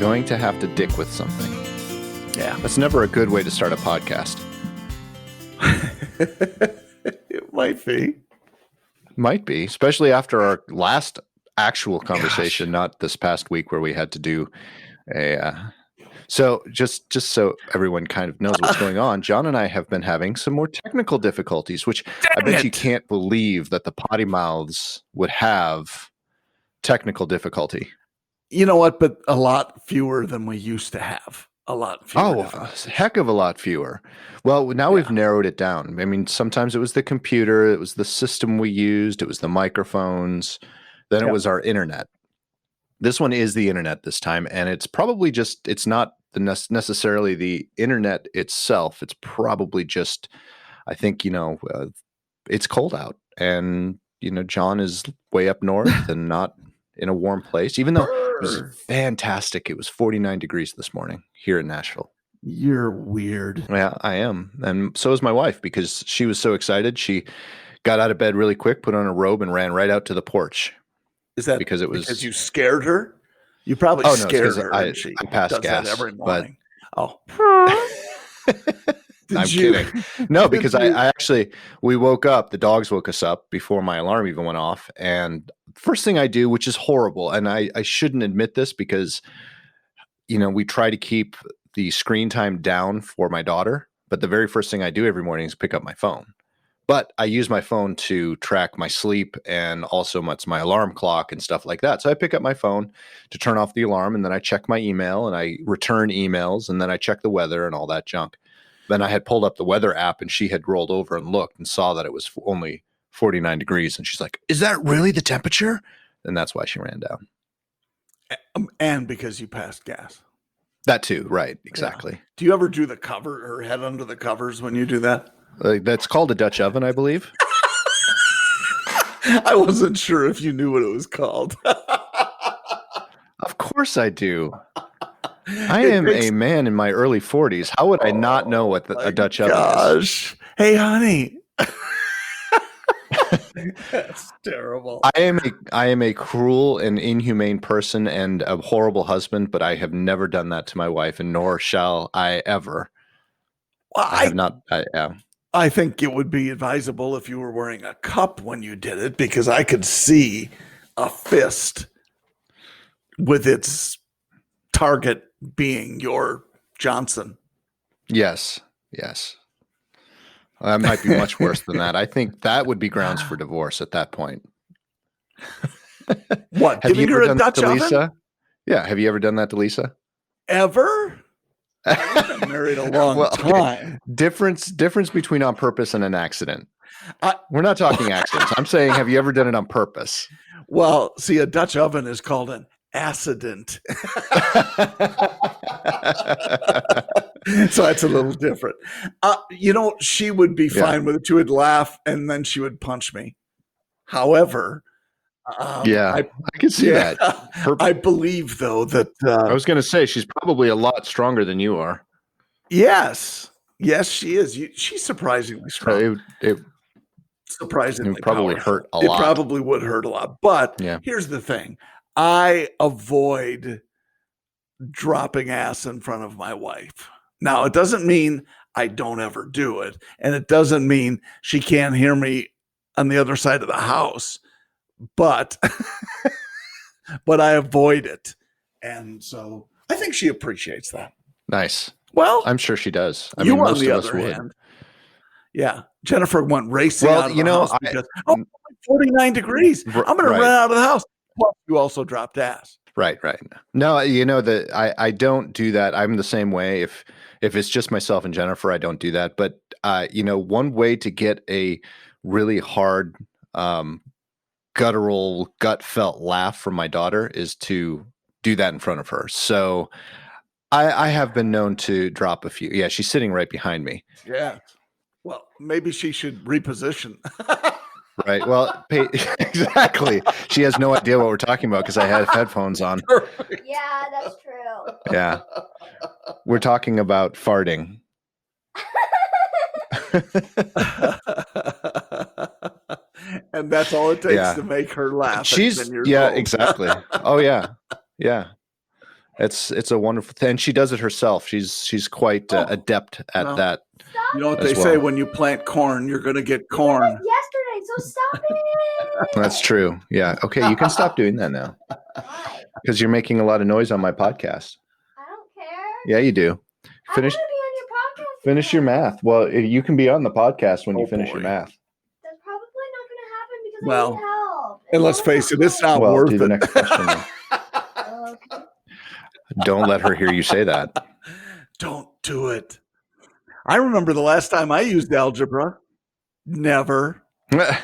going to have to dick with something. Yeah. That's never a good way to start a podcast. It might be. Might be, especially after our last actual conversation, not this past week where we had to do a... So just so everyone kind of knows what's going on, John and I have been having some more technical difficulties, which I bet you can't believe that the PoddiMouths would have technical difficulty. You know what? But a lot fewer than we used to have. A lot fewer. Oh, a heck of a lot fewer. Well, now we've narrowed it down. I mean, sometimes it was the computer, it was the system we used, it was the microphones, then it was our internet. This one is the internet this time, and it's probably just, it's not necessarily the internet itself. It's probably just, I think, it's cold out, and, John is way up north and not in a warm place, even though it was fantastic. It was 49 degrees this morning here in Nashville. You're weird. Yeah, I am. And so is my wife, because she was so excited. She got out of bed really quick, put on a robe, and ran right out to the porch. Is that because because you scared her? You probably scared her. I passed gas every morning. I'm kidding. No, because I actually, we woke up, the dogs woke us up before my alarm even went off. And first thing I do, which is horrible, and I shouldn't admit this because, we try to keep the screen time down for my daughter. But the very first thing I do every morning is pick up my phone. But I use my phone to track my sleep and also my alarm clock and stuff like that. So I pick up my phone to turn off the alarm, and then I check my email and I return emails, and then I check the weather and all that junk. Then I had pulled up the weather app, and she had rolled over and looked and saw that it was only 49 degrees. And she's like, "Is that really the temperature?" And that's why she ran down. And because you passed gas. That too. Right. Exactly. Yeah. Do you ever do the cover or head under the covers when you do that? That's called a Dutch oven, I believe. I wasn't sure if you knew what it was called. Of course I do. I am a man in my early 40s. How would I not know what a Dutch oven is? Hey, honey. That's terrible. I am a cruel and inhumane person and a horrible husband, but I have never done that to my wife, and nor shall I ever. Well, I have not. I think it would be advisable if you were wearing a cup when you did it, because I could see a fist with its target being your Johnson. Yes. That might be much worse than that. I think that would be grounds for divorce at that point. What? Have you ever done that Dutch to Lisa? oven? Yeah. Have you ever done that to Lisa? Ever? I've been married a long time. Difference between on purpose and an accident. We're not talking accidents. I'm saying, have you ever done it on purpose? Well, see, a Dutch oven is called an accident. So that's a little different. She would be fine with it. She would laugh, and then she would punch me. However, I can see that. I believe, though, that I was going to say she's probably a lot stronger than you are. Yes, she is. She's surprisingly strong. Surprisingly, it probably powerful. Hurt a lot. It probably would hurt a lot. But here's the thing: I avoid dropping ass in front of my wife. Now, it doesn't mean I don't ever do it, and it doesn't mean she can't hear me on the other side of the house. But I avoid it. And so I think she appreciates that. Nice. Well, I'm sure she does. I mean, most on the of us other would. hand. Yeah. Jennifer went racing out of the house because, 49 degrees. I'm going to run out of the house. Well, you also dropped ass. Right. No, I don't do that. I'm the same way. If it's just myself and Jennifer, I don't do that. But, one way to get a really hard, guttural, gut felt laugh from my daughter is to do that in front of her. So I have been known to drop a few. Yeah, she's sitting right behind me. Yeah. Well, maybe she should reposition. Right. Well, exactly. She has no idea what we're talking about because I have headphones on. Yeah, that's true. Yeah. We're talking about farting. And that's all it takes to make her laugh. Exactly. Oh, yeah. Yeah. It's a wonderful thing. And she does it herself. She's quite adept at that. You know what they say, when you plant corn, you're going to get corn. Yesterday, so stop it. That's true. Yeah. Okay, you can stop doing that now. Why? Because you're making a lot of noise on my podcast. I don't care. Yeah, you do. Finish. I want to be on your podcast. Finish your math. Well, you can be on the podcast when you finish your math. That's probably not going to happen because I need help. And let's face it, it's not worth do it. The next question. Okay. Don't let her hear you say that. Don't do it. I remember the last time I used algebra. Never. I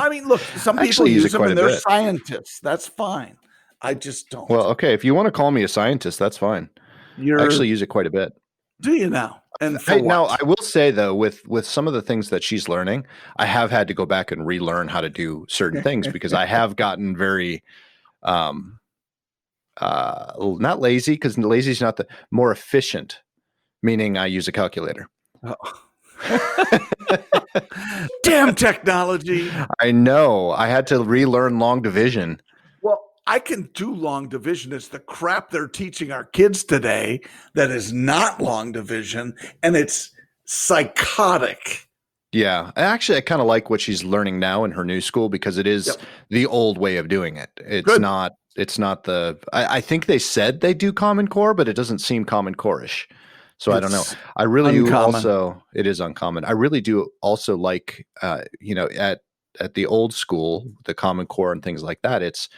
mean, look, some people use them and they're scientists. That's fine. I just don't. Well, okay. If you want to call me a scientist, that's fine. I actually use it quite a bit. Do you now? And now, I will say though, with some of the things that she's learning, I have had to go back and relearn how to do certain things because I have gotten very, not lazy, because lazy is not the more efficient, meaning I use a calculator. Oh. Damn technology. I know. I had to relearn long division. Well, I can do long division. It's the crap they're teaching our kids today that is not long division, and it's psychotic. Yeah. Actually, I kind of like what she's learning now in her new school because it is the old way of doing it. It's not the I think they said they do Common Core, but it doesn't seem Common Core-ish. So I don't know. I really do also, it is uncommon. I really do also like, at the old school, the Common Core and things like that,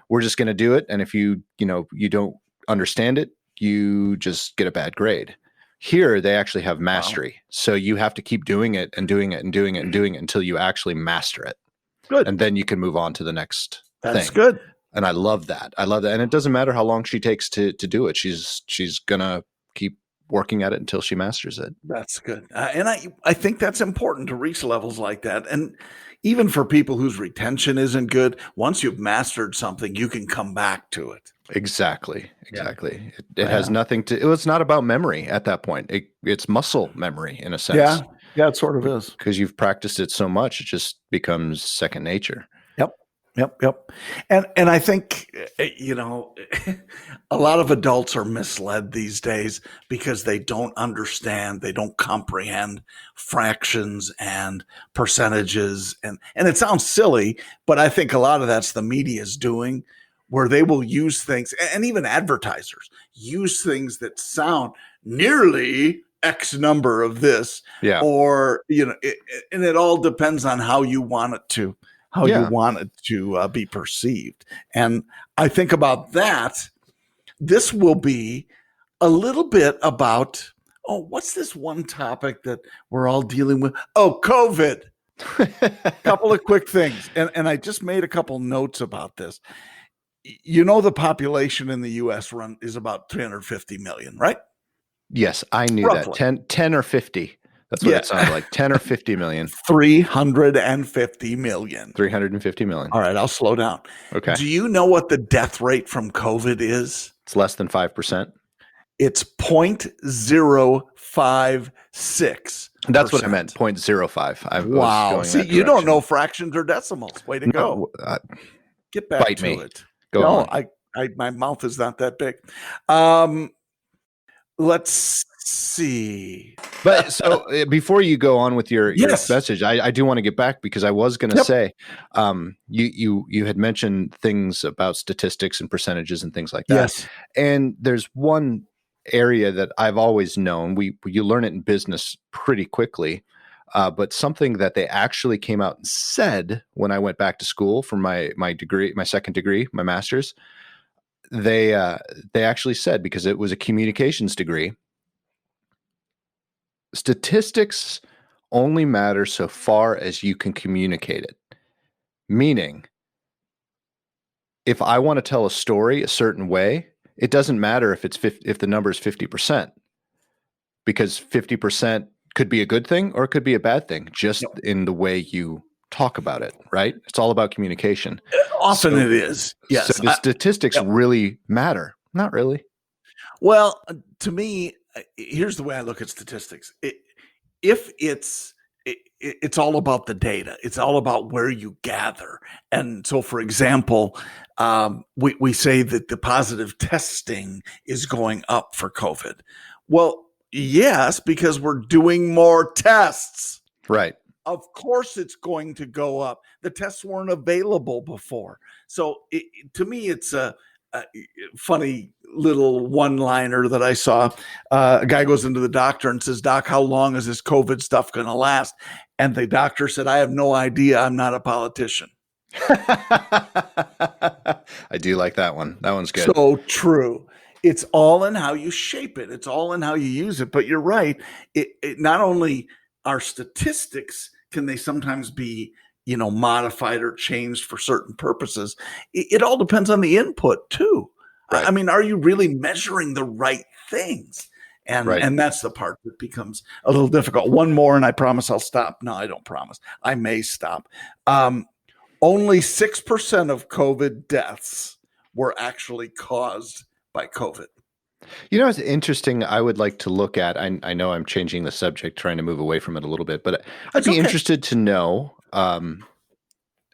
we're just going to do it. And if you don't understand it, you just get a bad grade. Here, they actually have mastery. Wow. So you have to keep doing it and doing it and doing it and doing it until you actually master it. Good. And then you can move on to the next thing. That's good. And I love that. And it doesn't matter how long she takes to do it. She's going to keep working at it until she masters it. That's good. And I think that's important to reach levels like that. And even for people whose retention isn't good, once you've mastered something, you can come back to it. Exactly. It has nothing to, it's not about memory at that point. It's muscle memory in a sense. Yeah, it sort of is. Because you've practiced it so much, it just becomes second nature. Yep. And I think, a lot of adults are misled these days because they don't understand, they don't comprehend fractions and percentages. And it sounds silly, but I think a lot of that's the media's doing, where they will use things, and even advertisers use things that sound nearly X number of this, or, and it all depends on how you want it to. You want it to be perceived. And I think about that. This will be a little bit about, what's this one topic that we're all dealing with? Oh, COVID. A couple of quick things. And I just made a couple notes about this. The population in the U.S. is about 350 million, right? Yes, I knew roughly. That. 10 or 50. That's what it sounded like. 10 or 50 million. 350 million. 350 million. All right, I'll slow down. Okay. Do you know what the death rate from COVID is? It's less than 5%. It's 0.056. That's what I meant. 0.05. Wow. See, you don't know fractions or decimals. Way to go. Get back to it. Go on. My mouth is not that big. Let's see. But so before you go on with your message, I do want to get back because I was going to say, you had mentioned things about statistics and percentages and things like that. Yes. And there's one area that I've always known. You learn it in business pretty quickly. But something that they actually came out and said when I went back to school for my degree, my second degree, my master's, they actually said, because it was a communications degree, statistics only matter so far as you can communicate it. Meaning, if I want to tell a story a certain way, it doesn't matter if the number is 50%, because 50% could be a good thing or it could be a bad thing, just in the way you talk about it, right? It's all about communication. Often it is. Yes. So the statistics really matter. Not really. Well, to me, here's the way I look at statistics. If it's it's all about the data. It's all about where you gather. And so, for example, we say that the positive testing is going up for COVID. Well, yes, because we're doing more tests. Right. Of course it's going to go up. The tests weren't available before. So to me, it's a funny little one-liner that I saw. A guy goes into the doctor and says, "Doc, how long is this COVID stuff going to last?" And the doctor said, "I have no idea. I'm not a politician." I do like that one. That one's good. So true. It's all in how you shape it. It's all in how you use it. But you're right. It not only our statistics, can they sometimes be, modified or changed for certain purposes? It all depends on the input too. Right. I mean, are you really measuring the right things? And that's the part that becomes a little difficult. One more, and I promise I'll stop. No, I don't promise. I may stop. Only 6% of COVID deaths were actually caused by COVID. It's interesting. I would like to look at, I know I'm changing the subject, trying to move away from it a little bit, but I'd be interested to know, and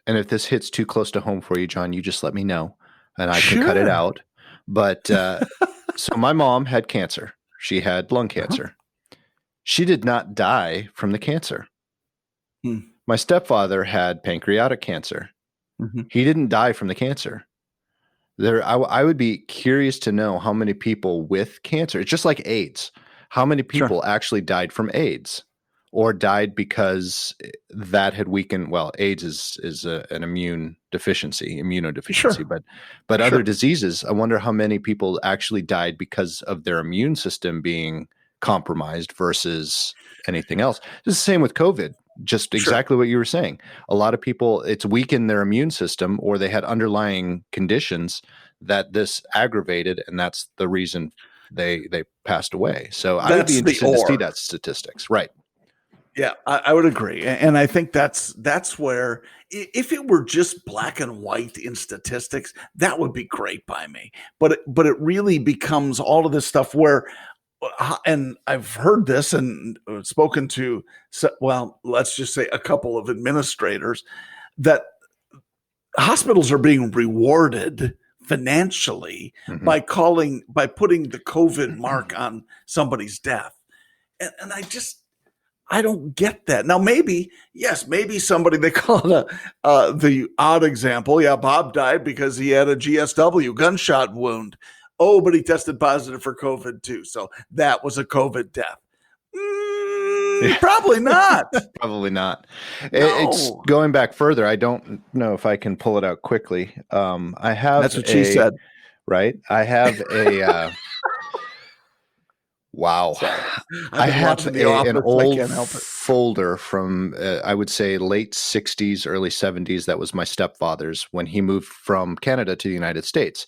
if this hits too close to home for you, John, you just let me know and I can cut it out. But so my mom had cancer. She had lung cancer. She did not die from the cancer. My stepfather had pancreatic cancer. He didn't die from the cancer. I would be curious to know how many people with cancer, it's just like AIDS, how many people actually died from AIDS or died because that had weakened. Well, AIDS is an immunodeficiency, but other diseases, I wonder how many people actually died because of their immune system being compromised versus anything else. It's the same with COVID. Just exactly what you were saying. A lot of people, it's weakened their immune system, or they had underlying conditions that this aggravated, and that's the reason they passed away. So I would be interested to see that statistics. Right. Yeah, I would agree. And I think that's where, if it were just black and white in statistics, that would be great by me. But it really becomes all of this stuff where, and I've heard this and spoken to, well, let's just say a couple of administrators, that hospitals are being rewarded financially by putting the COVID mark on somebody's death. And I don't get that. Now, maybe somebody, they call it the odd example. Yeah, Bob died because he had a GSW, gunshot wound. Oh, but he tested positive for COVID too. So that was a COVID death. Probably not. Probably not. No. It's going back further. I don't know if I can pull it out quickly. I have. That's what she said. Right. I have a. Wow. I have an old folder from, I would say, late 60s, early 70s. That was my stepfather's when he moved from Canada to the United States.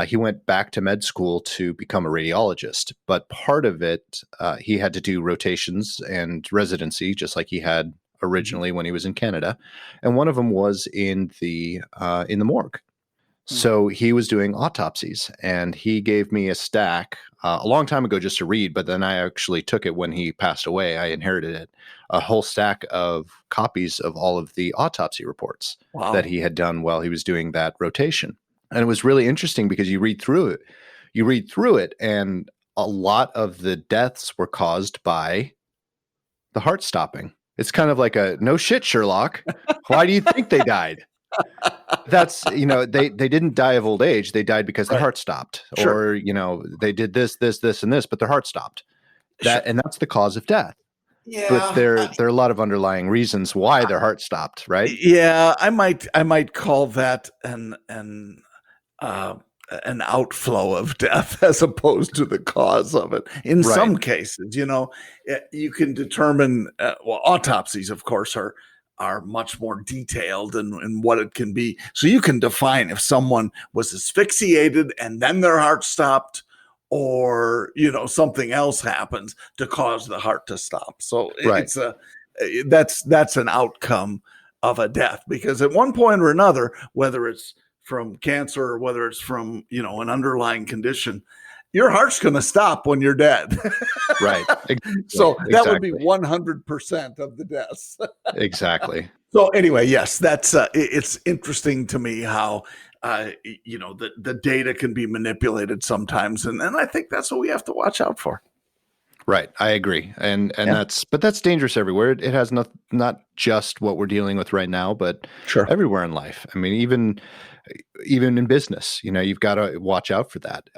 He went back to med school to become a radiologist. But part of it, he had to do rotations and residency, just like he had originally when he was in Canada. And one of them was in the morgue. So he was doing autopsies, and he gave me a stack a long time ago just to read, but then I actually took it when he passed away. I inherited it, a whole stack of copies of all of the autopsy reports that he had done while he was doing that rotation. And it was really interesting because you read through it, and a lot of the deaths were caused by the heart stopping. It's kind of like a no shit, Sherlock. Why do you think they died? That's, they didn't die of old age. They died because their heart stopped, or, they did this, and this, but their heart stopped. And that's the cause of death. Yeah. But there are a lot of underlying reasons why their heart stopped, right? Yeah. I might call that an outflow of death as opposed to the cause of it. In some cases, you can determine, autopsies, of course, are much more detailed in what it can be. So you can define if someone was asphyxiated and then their heart stopped, or, something else happens to cause the heart to stop. So that's an outcome of a death, because at one point or another, whether it's from cancer or whether it's from, an underlying condition, your heart's going to stop when you're dead. Right. So that would be 100% of the deaths. Exactly. So anyway, yes, that's it's interesting to me how the data can be manipulated sometimes, and I think that's what we have to watch out for. Right, I agree, and that's dangerous everywhere. It has not just what we're dealing with right now, but everywhere in life. I mean, even in business, you've got to watch out for that.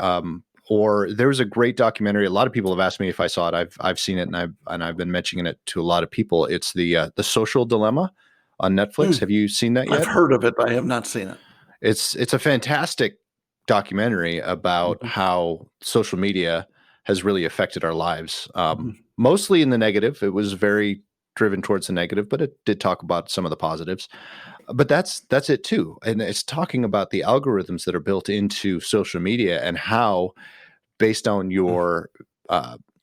Or there was a great documentary. A lot of people have asked me if I saw it. I've seen it, and I've been mentioning it to a lot of people. It's the Social Dilemma on Netflix. Have you seen that yet? I've heard of it, but I have not seen it. It's a fantastic documentary about how social media has really affected our lives, mostly in the negative. It was very driven towards the negative, but it did talk about some of the positives. But that's it too, and it's talking about the algorithms that are built into social media and how, based on your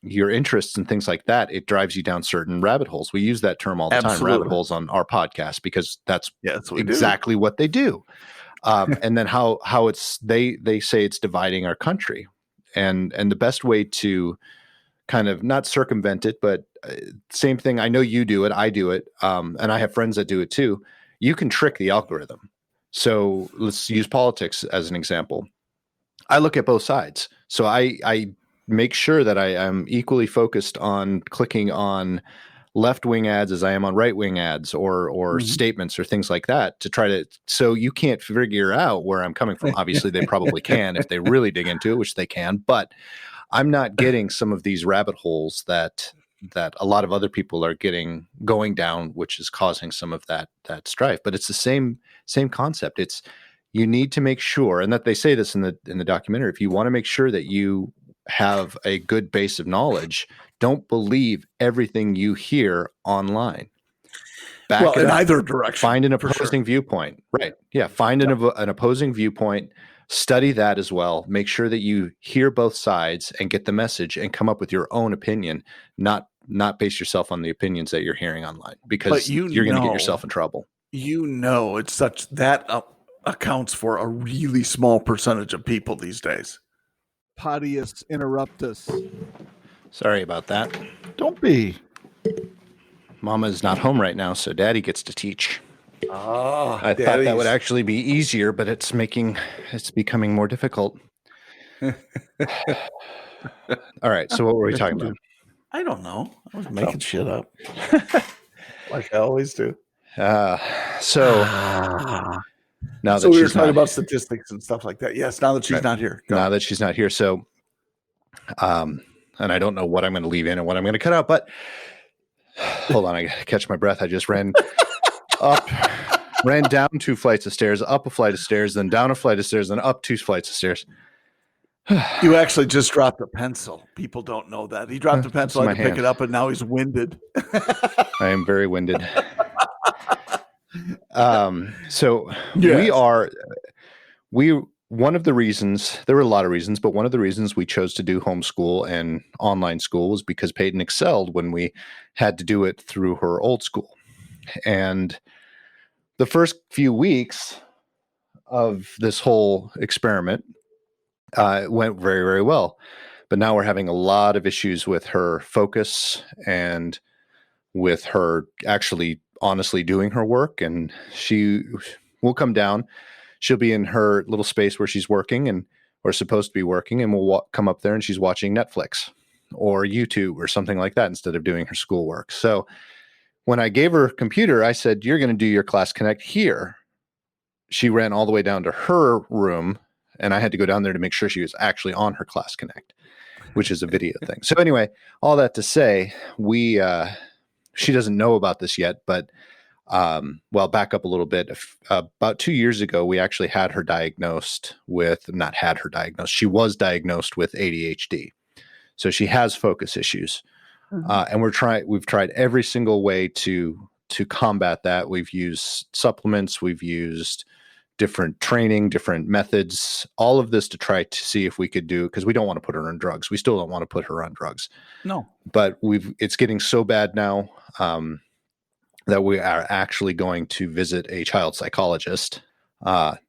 interests and things like that, it drives you down certain rabbit holes. We use that term all the time, rabbit holes, on our podcast, because that's exactly what they do. And then how it's they say it's dividing our country, and the best way to kind of not circumvent it, but same thing. I know you do it, I do it, and I have friends that do it too. You can trick the algorithm. So let's use politics as an example. I look at both sides, so I make sure that I am equally focused on clicking on left-wing ads as I am on right-wing ads or statements or things like that, to try to, so you can't figure out where I'm coming from. Obviously, they probably can if they really dig into it, which they can, but I'm not getting some of these rabbit holes that a lot of other people are going down, which is causing some of that strife. But it's the same concept. It's, you need to make sure, and that they say this in the documentary, if you want to make sure that you have a good base of knowledge, don't believe everything you hear online. Back in either direction. Find an opposing viewpoint. Right. Yeah. Find an opposing viewpoint. Study that as well. Make sure that you hear both sides and get the message and come up with your own opinion, not base yourself on the opinions that you're hearing online, because you're going to get yourself in trouble. It's such that accounts for a really small percentage of people these days. Poddiest interrupt us. Sorry about that. Don't be. Mama is not home right now, so Daddy gets to teach. I Daddy's. thought that would actually be easier, but it's becoming more difficult. All right, so what were we talking about? I don't know. I was making shit up. Like I always do. Now that we were talking about statistics and stuff like that. Yes, now that she's not here. Now that she's not here. So, and I don't know what I'm going to leave in and what I'm going to cut out, but hold on, I gotta catch my breath. I just ran down 2 flights of stairs, up a flight of stairs, then down a flight of stairs, then up 2 flights of stairs. You actually just dropped a pencil. People don't know that. He dropped a pencil, I had to pick it up, and now he's winded. I am very winded. So yes. One of the reasons, there were a lot of reasons, but one of the reasons we chose to do homeschool and online school was because Peyton excelled when we had to do it through her old school. And the first few weeks of this whole experiment went very, very well. But now we're having a lot of issues with her focus and with her actually honestly doing her work. And she will come down. She'll be in her little space where she's working or supposed to be working, and we'll come up there and she's watching Netflix or YouTube or something like that instead of doing her schoolwork. So when I gave her a computer, I said, "You're going to do your Class Connect here." She ran all the way down to her room, and I had to go down there to make sure she was actually on her Class Connect, which is a video thing. So anyway, all that to say, she doesn't know about this yet, but back up a little bit. About 2 years ago, we actually had her diagnosed with, she was diagnosed with ADHD. So she has focus issues. And we've tried every single way to combat that. We've used supplements, we've used different training, different methods, all of this to try to see if we could do, because we don't want to put her on drugs. We still don't want to put her on drugs. No. But it's getting so bad now that we are actually going to visit a child psychologist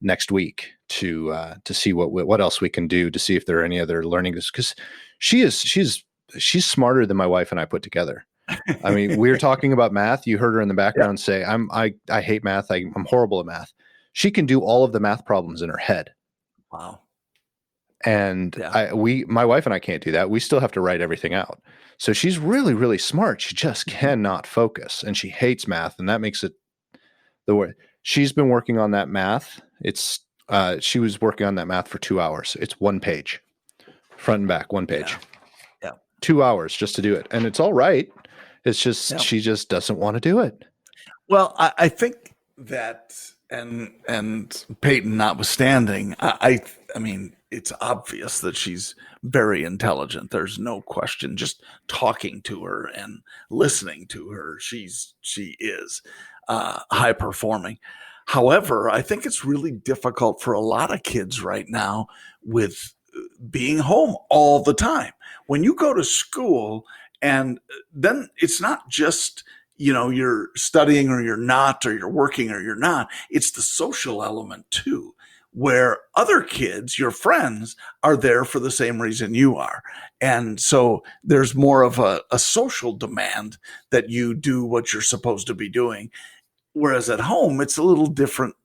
next week to see what else we can do to see if there are any other learning, because she's smarter than my wife and I put together. I mean, we were talking about math. You heard her in the background say, I hate math. I'm horrible at math. She can do all of the math problems in her head. Wow. And my wife and I can't do that. We still have to write everything out. So she's really, really smart. She just cannot focus, and she hates math. And that makes it the way she's been working on that math. She was working on that math for 2 hours. It's one page, front and back, one page. Yeah. 2 hours just to do it. And it's all right. It's just, she just doesn't want to do it. Well, I think that, and Peyton notwithstanding, I mean, it's obvious that she's very intelligent. There's no question. Just talking to her and listening to her, she is high performing. However, I think it's really difficult for a lot of kids right now with being home all the time. When you go to school, and then it's not just, you're studying or you're not, or you're working or you're not. It's the social element too, where other kids, your friends, are there for the same reason you are. And so there's more of a social demand that you do what you're supposed to be doing. Whereas at home, it's a little different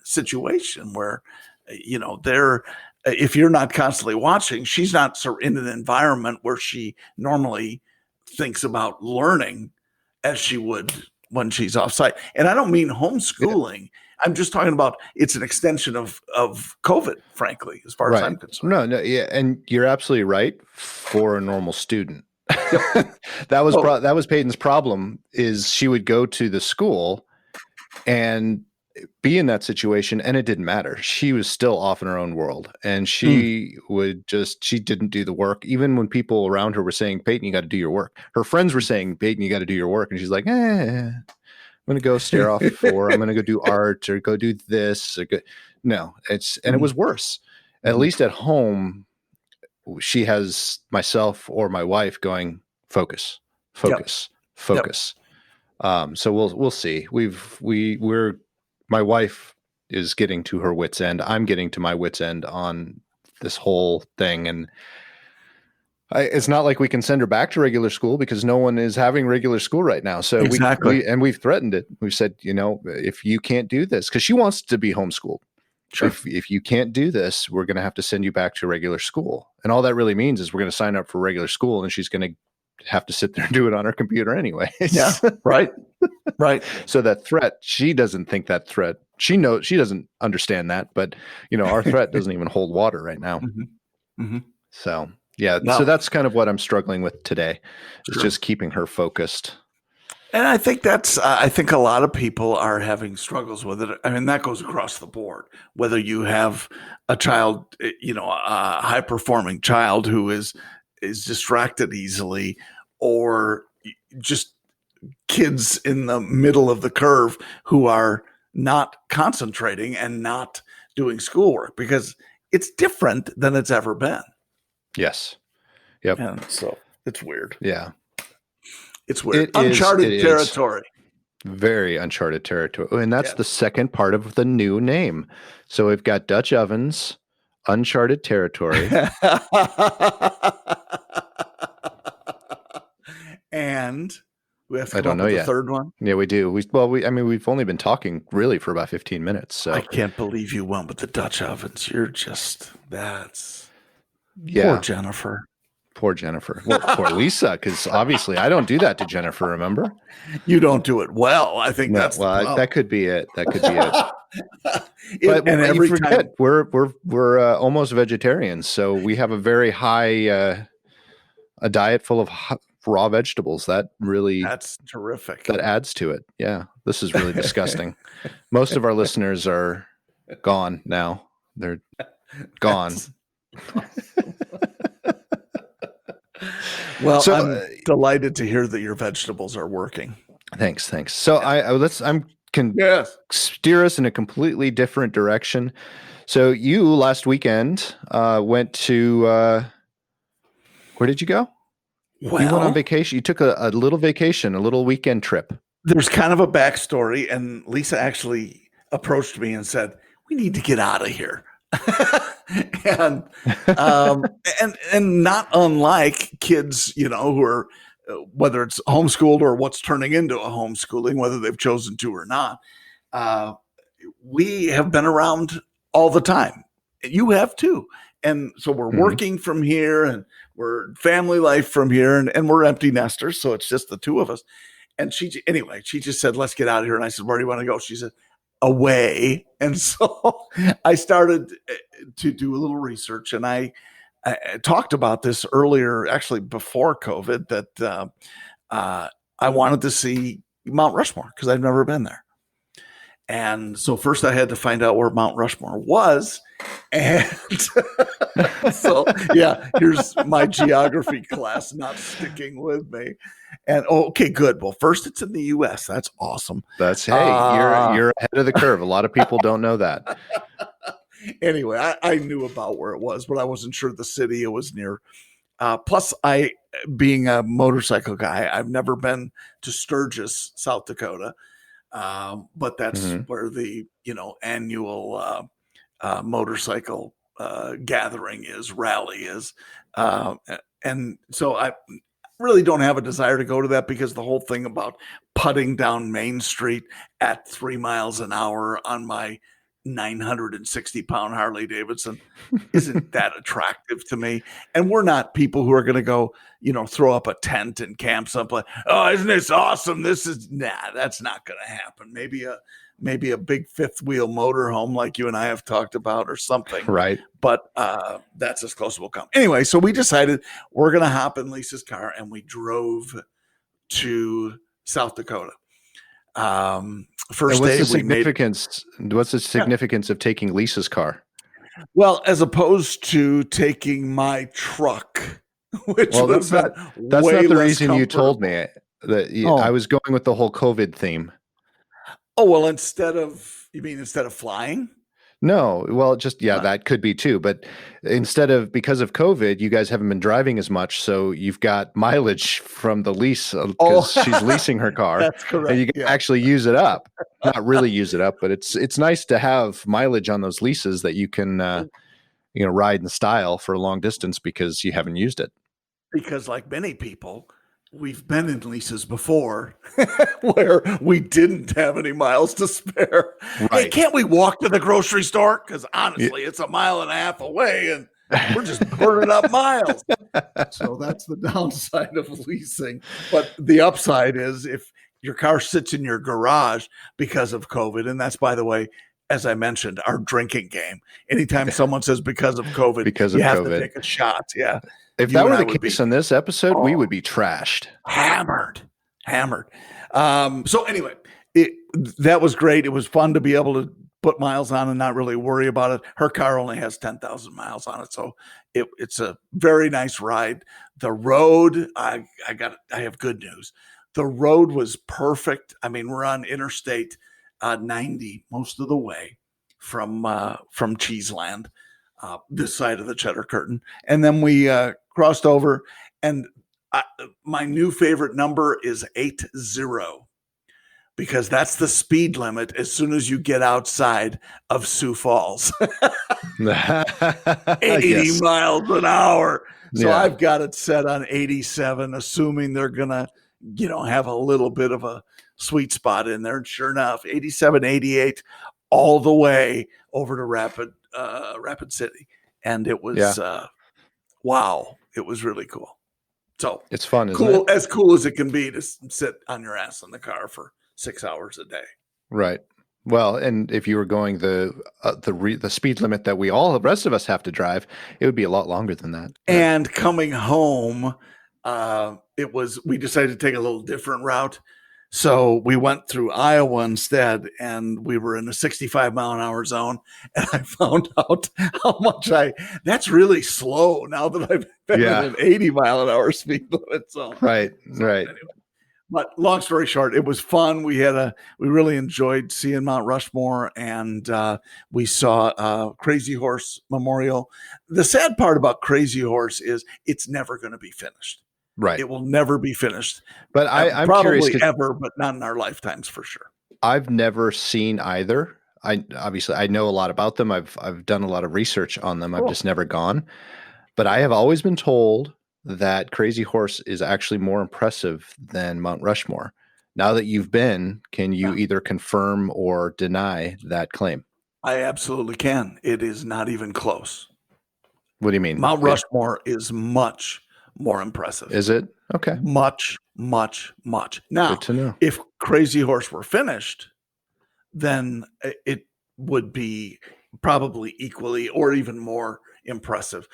situation where, if you're not constantly watching, she's not in an environment where she normally thinks about learning as she would when she's offsite. And I don't mean homeschooling. Yeah. I'm just talking about it's an extension of COVID, frankly, as far as I'm concerned. No, yeah, and you're absolutely right for a normal student. That was Peyton's problem, is she would go to the school and be in that situation, and it didn't matter. She was still off in her own world, and she she didn't do the work. Even when people around her were saying, Peyton, you got to do your work. Her friends were saying, Peyton, you got to do your work. And she's like, I'm going to go stare off, or I'm going to go do art, or go do this. No, and it was worse. At least at home, she has myself or my wife going, focus. So we'll see. My wife is getting to her wit's end. I'm getting to my wit's end on this whole thing. And it's not like we can send her back to regular school, because no one is having regular school right now. So exactly. we've threatened it. We've said, if you can't do this, because she wants to be homeschooled. Sure. If you can't do this, we're going to have to send you back to regular school. And all that really means is we're going to sign up for regular school, and she's going to have to sit there and do it on her computer anyway. Yeah. Right. So that threat, she doesn't think that threat. She knows, she doesn't understand that, but our threat doesn't even hold water right now. So yeah. No. So that's kind of what I'm struggling with today. It's just keeping her focused. And I think I think a lot of people are having struggles with it. I mean, that goes across the board, whether you have a child, a high performing child who is distracted easily, or just kids in the middle of the curve who are not concentrating and not doing schoolwork, because it's different than it's ever been. Yes. Yep. And so it's weird. Yeah. It's weird. Uncharted territory. Very uncharted territory. And that's the second part of the new name. So we've got Dutch ovens, uncharted territory. And we have to come up with the third one. Yeah, we do. We've only been talking really for about 15 minutes. So I can't believe you went with the Dutch ovens. You're just, Poor Jennifer. Well, poor Lisa, because obviously I don't do that to Jennifer, remember? You don't do it well. I think that could be it. That could be it. But every time we're almost vegetarians, so we have a very high a diet full of raw vegetables. That's terrific. That adds to it. Yeah, this is really disgusting. Most of our listeners are gone now. They're gone. Well, so, I'm delighted to hear that your vegetables are working. Thanks. So steer us in a completely different direction. So you last weekend went to where did you go? Well, you went on vacation. You took a little vacation, a little weekend trip. There's kind of a backstory, and Lisa actually approached me and said, "We need to get out of here." and um, and not unlike kids, who are whether it's homeschooled or what's turning into a homeschooling, whether they've chosen to or not. We have been around all the time. You have too. And so we're working from here, and we're family life from here, and we're empty nesters. So it's just the two of us. And she just said, "Let's get out of here." And I said, "Where do you want to go?" She said, "Away." And so I started to do a little research, and I talked about this earlier, actually before COVID, that I wanted to see Mount Rushmore because I've never been there. And so first I had to find out where Mount Rushmore was. And so, here's my geography class not sticking with me. And okay, good. Well, first it's in the U.S. That's awesome. That's, you're ahead of the curve. A lot of people don't know that. Anyway, I knew about where it was, but I wasn't sure the city it was near. Plus, being a motorcycle guy, I've never been to Sturgis, South Dakota. But that's where the annual motorcycle gathering rally is, and so I really don't have a desire to go to that because the whole thing about putting down Main Street at 3 miles an hour on my 960-pound Harley-Davidson isn't that attractive to me. And we're not people who are going to go, throw up a tent and camp someplace. "Oh, isn't this awesome?" That's not going to happen. Maybe a big fifth wheel motorhome like you and I have talked about or something. Right. But that's as close as we'll come. Anyway, so we decided we're going to hop in Lisa's car, and we drove to South Dakota. First day, what's the significance of taking Lisa's car? Well, as opposed to taking my truck, which that's not the reason you told me that I was going with the whole COVID theme. Oh, well, instead of flying? No, well, just that could be too. But because of COVID, you guys haven't been driving as much, so you've got mileage from the lease because she's leasing her car. That's correct. And you can actually use it up. Not really use it up, but it's nice to have mileage on those leases that you can ride in style for a long distance because you haven't used it. Because like many people, we've been in leases before where we didn't have any miles to spare. Right. Hey, can't we walk to the grocery store? Because honestly, it's a mile and a half away and we're just burning up miles. So that's the downside of leasing. But the upside is if your car sits in your garage because of COVID, and that's, by the way, as I mentioned, our drinking game. Anytime someone says because of COVID, you have to take a shot. Yeah. If that were the case on this episode, we would be trashed. Hammered. So anyway, that was great. It was fun to be able to put miles on and not really worry about it. Her car only has 10,000 miles on it. So it's a very nice ride. The road, I have good news. The road was perfect. I mean, we're on Interstate 90 most of the way from Cheeseland, this side of the Cheddar Curtain. And then we crossed over, and my new favorite number is 80, because that's the speed limit as soon as you get outside of Sioux Falls. 80 miles an hour. So I've got it set on 87, assuming they're going to, have a little bit of a sweet spot in there. And sure enough, 87, 88, all the way over to Rapid City. And it was, wow, it was really cool. So it's fun, isn't cool, it? As cool as it can be to sit on your ass in the car for 6 hours a day. Right. Well, and if you were going the speed limit that the rest of us have to drive, it would be a lot longer than that. And coming home, we decided to take a little different route. So we went through Iowa instead, and we were in a 65 mile an hour zone. And I found out how much that's really slow now that I've been in an 80 mile an hour speed limit zone. Right. Anyway. But long story short, it was fun. We really enjoyed seeing Mount Rushmore, and we saw Crazy Horse Memorial. The sad part about Crazy Horse is it's never going to be finished. Right. It will never be finished. But I'm probably curious, ever, but not in our lifetimes for sure. I've never seen either. I know a lot about them. I've done a lot of research on them. Cool. I've just never gone. But I have always been told that Crazy Horse is actually more impressive than Mount Rushmore. Now that you've been, can you either confirm or deny that claim? I absolutely can. It is not even close. What do you mean? Mount Rushmore is much more impressive. Is it? Okay. Much, much, much. Now, good to know. If Crazy Horse were finished, then it would be probably equally or even more impressive.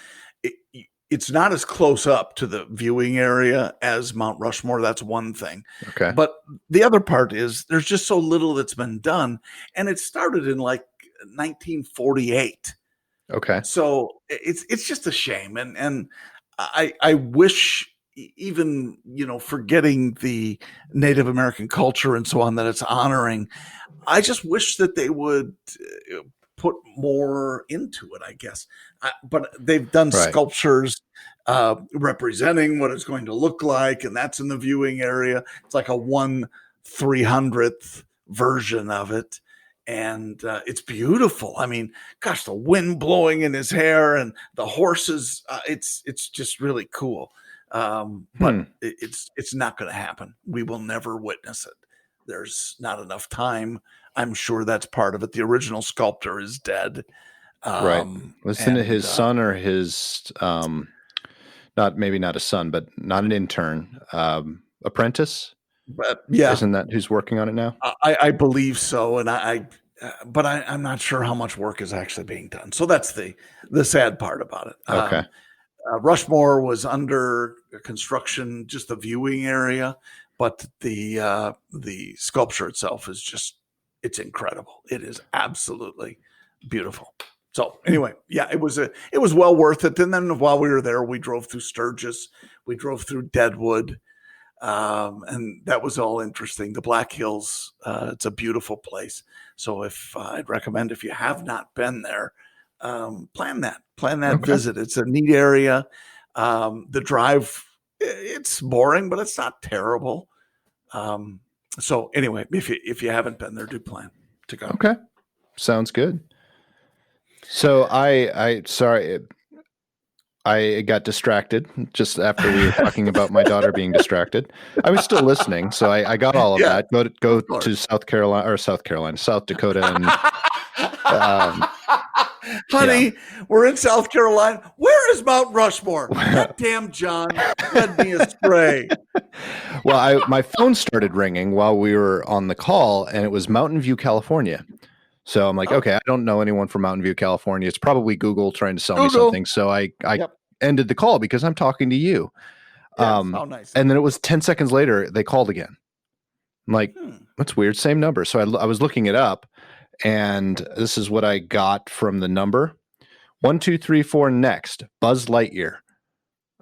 It's not as close up to the viewing area as Mount Rushmore. That's one thing. Okay. But the other part is there's just so little that's been done. And it started in like 1948. Okay. So it's just a shame. And I wish, even, forgetting the Native American culture and so on that it's honoring, I just wish that they would put more into it, I guess. But they've done sculptures representing what it's going to look like, and that's in the viewing area. It's like a 1/300th version of it. And it's beautiful. I mean, gosh, the wind blowing in his hair and the horses, it's just really cool. But it's not going to happen. We will never witness it. There's not enough time. I'm sure that's part of it. The original sculptor is dead. Right. Wasn't it his son or his, not a son, but not an intern, apprentice? But yeah, isn't that who's working on it now? I believe so. And but I'm not sure how much work is actually being done. So that's the sad part about it. Okay. Rushmore was under construction, just the viewing area, but the sculpture itself is it's incredible. It is absolutely beautiful. So anyway, yeah, it was well worth it. And then while we were there, we drove through Sturgis, we drove through Deadwood, and that was all interesting. The Black Hills, it's a beautiful place. So I'd recommend, if you have not been there, plan that visit. It's a neat area. The drive, it's boring, but it's not terrible. So anyway, if you haven't been there, do plan to go. Okay. Sounds good. So I got distracted just after we were talking about my daughter being distracted. I was still listening, so I got all of that. Go to South Dakota, and honey, we're in South Carolina. Where is Mount Rushmore? God damn, John led me astray. Well, my phone started ringing while we were on the call, and it was Mountain View, California. So I'm like, okay, I don't know anyone from Mountain View, California. It's probably Google trying to sell me something. So I ended the call because I'm talking to you. Yes, how nice. And then it was 10 seconds later, they called again. I'm like, that's weird. Same number. So I was looking it up, and this is what I got from the number. 1234 next. Buzz Lightyear.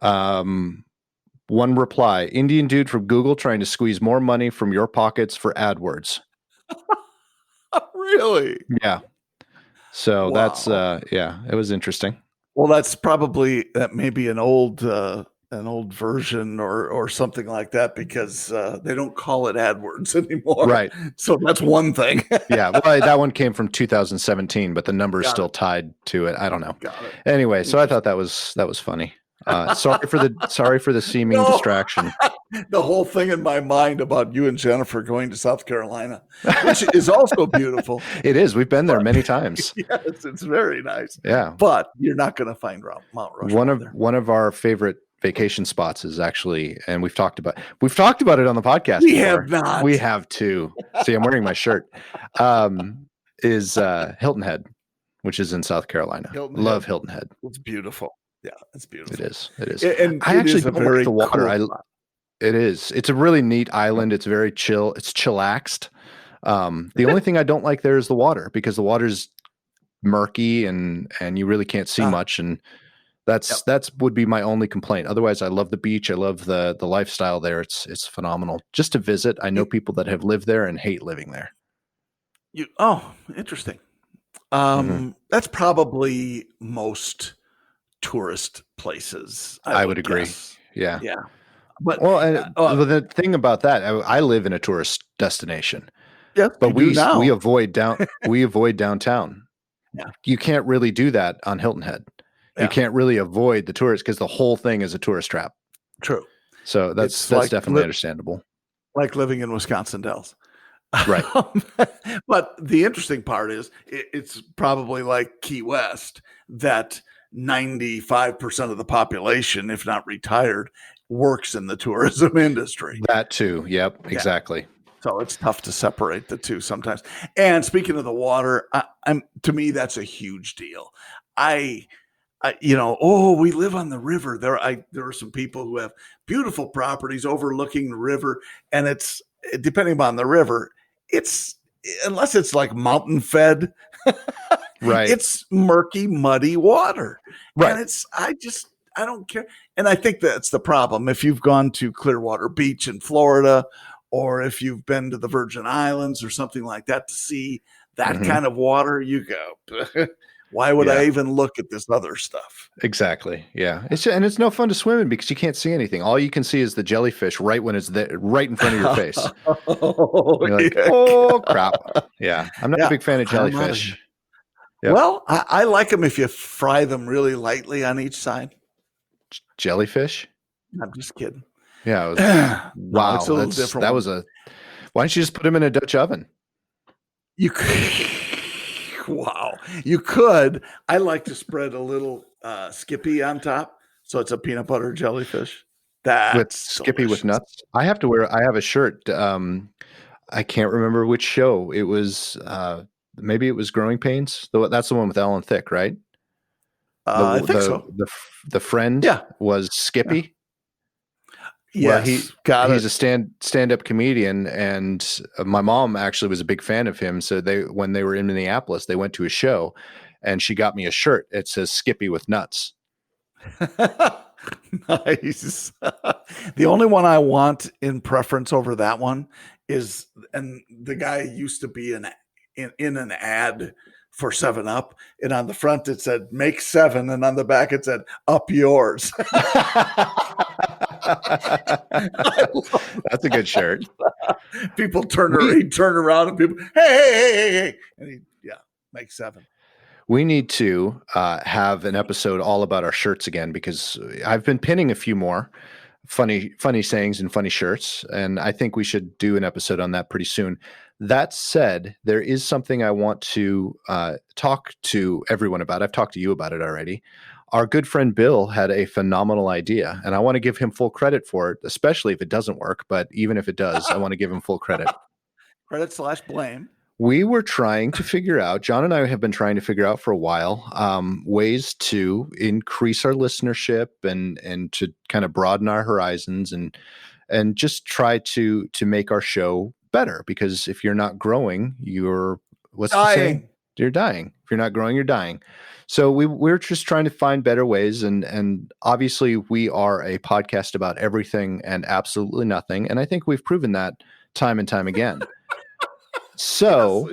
One reply. Indian dude from Google trying to squeeze more money from your pockets for AdWords. Really? Yeah. So that's it was interesting. Well, that's probably maybe an old version or something like that, because they don't call it AdWords anymore. Right. So that's one thing. Yeah. Well, that one came from 2017, but the number is still tied to it. I don't know. Got it. Anyway, so I thought that was funny. Sorry for the seeming distraction. The whole thing in my mind about you and Jennifer going to South Carolina, which is also beautiful. It is. We've been there many times. Yes, it's very nice. Yeah. But you're not going to find Mount Rushmore. One of our favorite vacation spots is actually, and we've talked about it on the podcast. We before. have not. We have too. See, I'm wearing my shirt. Is Hilton Head, which is in South Carolina. Love Hilton Head. It's beautiful. Yeah, it's beautiful. It is. And I actually don't like the water. Cool it is. It's a really neat island. It's very chill. It's chillaxed. The only thing I don't like there is the water, because the water's murky and you really can't see much. And that's would be my only complaint. Otherwise, I love the beach. I love the lifestyle there. It's phenomenal. Just to visit. I know people that have lived there and hate living there. Interesting. That's probably most tourist places. I would agree. Guess. Yeah. But the thing about that, I live in a tourist destination. Yes, but we now. avoid downtown. Yeah. You can't really do that on Hilton Head. Yeah. You can't really avoid the tourists because the whole thing is a tourist trap. True. So that's definitely understandable. Like living in Wisconsin Dells. Right. But the interesting part is it's probably like Key West that 95% of the population, if not retired, works in the tourism industry. That too. Yep, exactly. So it's tough to separate the two sometimes. And speaking of the water, to me, that's a huge deal. We live on the river. There are some people who have beautiful properties overlooking the river, and it's depending upon the river, unless it's like mountain fed, right? It's murky, muddy water, right? And I don't care. And I think that's the problem. If you've gone to Clearwater Beach in Florida, or if you've been to the Virgin Islands or something like that to see that kind of water, you go, why would I even look at this other stuff? Exactly. Yeah. It's no fun to swim in because you can't see anything. All you can see is the jellyfish right when it's there, right in front of your face. You're like, oh crap. Yeah. I'm not a big fan of jellyfish. Yep. Well, I like them if you fry them really lightly on each side. Jellyfish? I'm just kidding. Yeah. It was, wow. It's a little different. Why don't you just put them in a Dutch oven? You could. Wow. You could. I like to spread a little Skippy on top. So it's a peanut butter jellyfish. With Skippy with nuts. I have a shirt. I can't remember which show. It was maybe it was Growing Pains. That's the one with Alan Thicke, right? I think so. The friend was Skippy. Yeah. Yes, he's a stand-up comedian, and my mom actually was a big fan of him. So when they were in Minneapolis, they went to a show, and she got me a shirt. It says Skippy with nuts. Nice. The only one I want in preference over that one is, and the guy used to be in an ad for 7-Up, and on the front it said "Make 7," and on the back it said "Up yours." That's a good shirt. People turn around and people, hey, and make 7. We need to have an episode all about our shirts again, because I've been pinning a few more funny sayings and funny shirts, and I think we should do an episode on that pretty soon. That said, there is something I want to talk to everyone about. I've talked to you about it already. Our good friend Bill had a phenomenal idea, and I want to give him full credit for it, especially if it doesn't work. But even if it does, I want to give him full credit. Credit/blame. We were trying to figure out, John and I have been trying to figure out for a while, ways to increase our listenership and to kind of broaden our horizons and just try to make our show better. Because if you're not growing, you're dying. You're dying. If you're not growing, you're dying. So we're just trying to find better ways. And obviously we are a podcast about everything and absolutely nothing. And I think we've proven that time and time again. So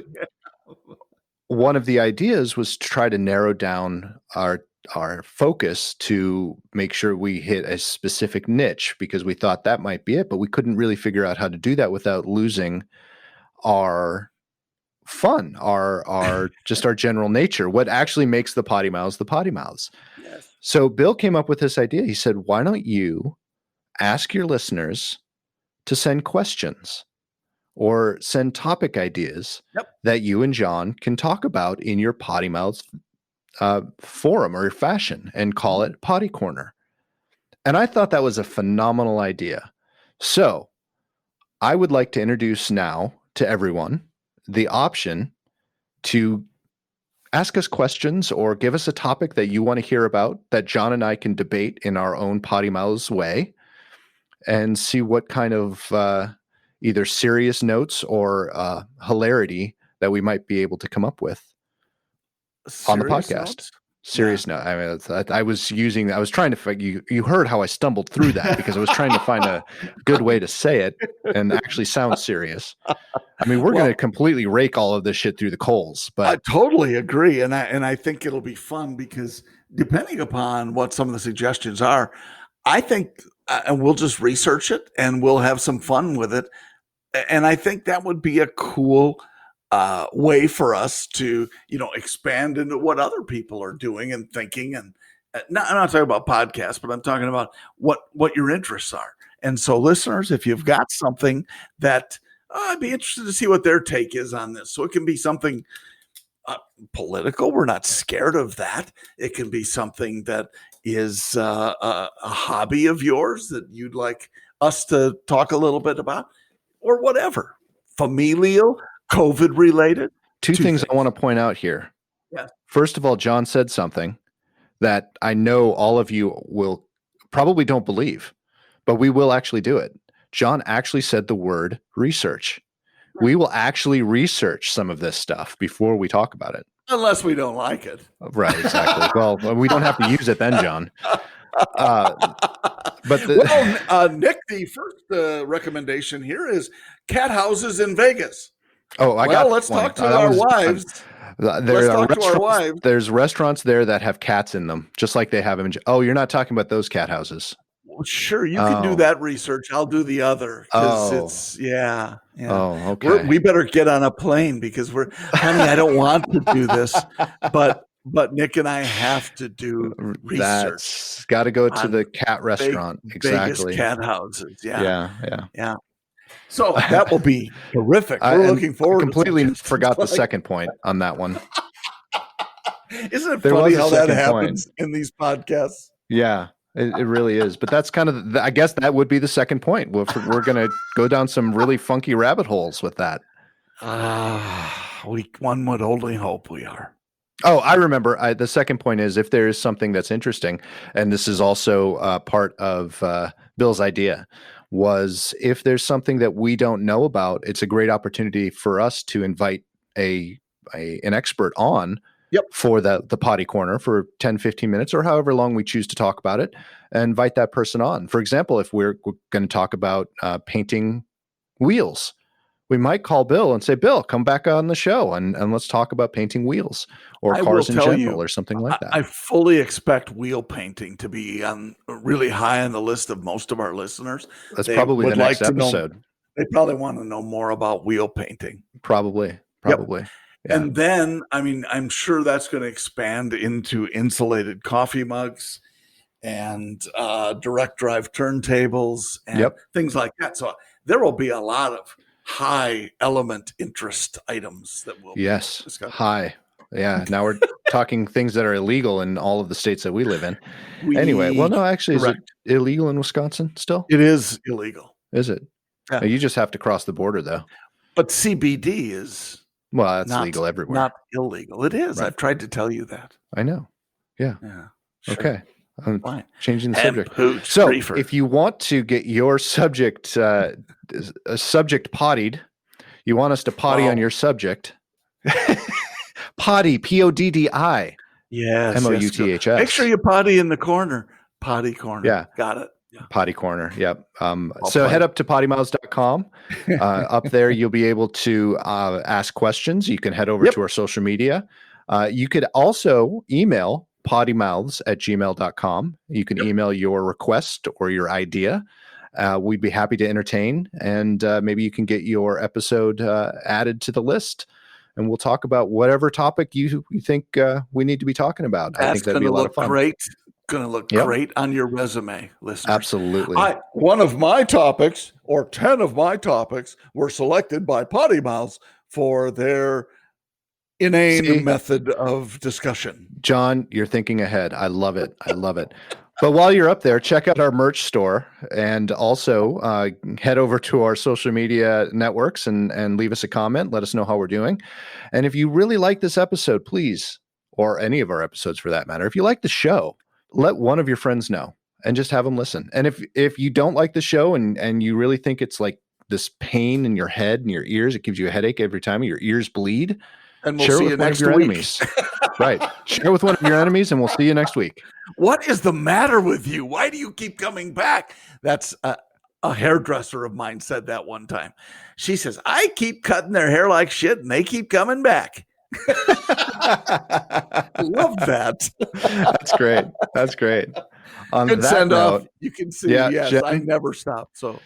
one of the ideas was to try to narrow down our focus to make sure we hit a specific niche, because we thought that might be it, but we couldn't really figure out how to do that without losing our fun, our just our general nature, what actually makes the PoddiMouths the PoddiMouths. Yes. So Bill came up with this idea. He said, why don't you ask your listeners to send questions or send topic ideas that you and John can talk about in your PoddiMouths forum or fashion, and call it Poddy Corner. And I thought that was a phenomenal idea. So I would like to introduce now to everyone the option to ask us questions or give us a topic that you want to hear about that John and I can debate in our own PoddiMouths way, and see what kind of either serious notes or hilarity that we might be able to come up with on the podcast. Notes? Serious note. I mean, I was trying to figure. You heard how I stumbled through that because I was trying to find a good way to say it and actually sound serious. I mean, we're going to completely rake all of this shit through the coals. But I totally agree, and I think it'll be fun because depending upon what some of the suggestions are, I think, and we'll just research it and we'll have some fun with it. And I think that would be a cool way for us to, expand into what other people are doing and thinking. And I'm not talking about podcasts, but I'm talking about what your interests are. And so, listeners, if you've got something that I'd be interested to see what their take is on this. So it can be something political. We're not scared of that. It can be something that is a hobby of yours that you'd like us to talk a little bit about, or whatever. Familial, COVID related. Two things I want to point out here. Yeah. First of all, John said something that I know all of you will probably don't believe, but we will actually do it. John actually said the word research. Right. We will actually research some of this stuff before we talk about it. Unless we don't like it. Right, exactly. Well, we don't have to use it then, John. But Nick, the first recommendation here is cat houses in Vegas. Oh, let's talk to our wives. There's restaurants there that have cats in them, just like they have them. Oh, you're not talking about those cat houses. Well, sure, you can do that research. I'll do the other. It's yeah. Oh, okay. We better get on a plane because honey, I don't want to do this, but Nick and I have to do research. That's got to go to the cat restaurant. Exactly. Vegas cat houses. Yeah. So that will be terrific. We're looking forward. Completely forgot the second point on that one. Isn't it funny how that happens in these podcasts? Yeah. It really is. But that's kind of, I guess that would be the second point. We're going to go down some really funky rabbit holes with that. One would only hope we are. Oh, I remember. The second point is if there is something that's interesting, and this is also part of Bill's idea, was if there's something that we don't know about, it's a great opportunity for us to invite an expert on. Yep. For the potty corner for 10, 15 minutes or however long we choose to talk about it, and invite that person on. For example, if we're going to talk about painting wheels, we might call Bill and say, Bill, come back on the show and let's talk about painting wheels or cars in general or something like that. I fully expect wheel painting to be really high on the list of most of our listeners. That's probably the next episode. They probably want to know more about wheel painting. Probably. Yep. Yeah. And then, I'm sure that's going to expand into insulated coffee mugs and direct drive turntables and things like that. So there will be a lot of high element interest items that will discuss. High. Yeah. Now we're talking things that are illegal in all of the states that we live in. Is it illegal in Wisconsin still? It is illegal. Is it? Yeah. You just have to cross the border, though. But CBD is... Well, that's legal everywhere. Not illegal. It is. Right. I've tried to tell you that. I know. Yeah. Sure. Okay. I'm fine. Changing the subject. So if you want to get your subject pottied, you want us to potty on your subject. Potty, Poddi. Yes. Mouths. Make sure you potty in the corner. Potty corner. Yeah. Got it. Yeah. Potty corner. Yep. So head up to PoddiMouths.com. Up there, you'll be able to ask questions. You can head over to our social media. You could also email PoddiMouths@gmail.com. You can email your request or your idea. We'd be happy to entertain, and maybe you can get your episode added to the list, and we'll talk about whatever topic you think we need to be talking about. That's I think that'd be a lot of fun. Great. Going to look great on your resume, listeners. Absolutely. One of my topics, or 10 of my topics, were selected by PoddiMouths for their inane method of discussion. John, you're thinking ahead. I love it. But while you're up there, check out our merch store and also head over to our social media networks and leave us a comment. Let us know how we're doing. And if you really like this episode, please, or any of our episodes for that matter, if you like the show, let one of your friends know and just have them listen. And if you don't like the show and you really think it's like this pain in your head and your ears, it gives you a headache every time your ears bleed, and we'll see you next week. Enemies. Right. Share with one of your enemies and we'll see you next week. What is the matter with you? Why do you keep coming back? That's a hairdresser of mine said that one time. She says, I keep cutting their hair like shit and they keep coming back. Love that. That's great. On Good that send note, off. You can see, yeah, yes, Jen, I never stopped. So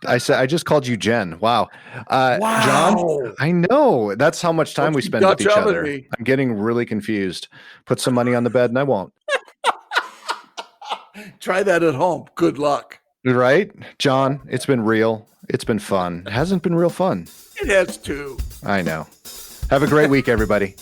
I said I just called you Jen. Wow. wow. John, I know. That's how much time Don't we you spend with Dutch each oven other. me. I'm getting really confused. Put some money on the bed and I won't. Try that at home. Good luck. Right? John, it's been real. It's been fun. It hasn't been real fun. It has too. I know. Have a great week, everybody.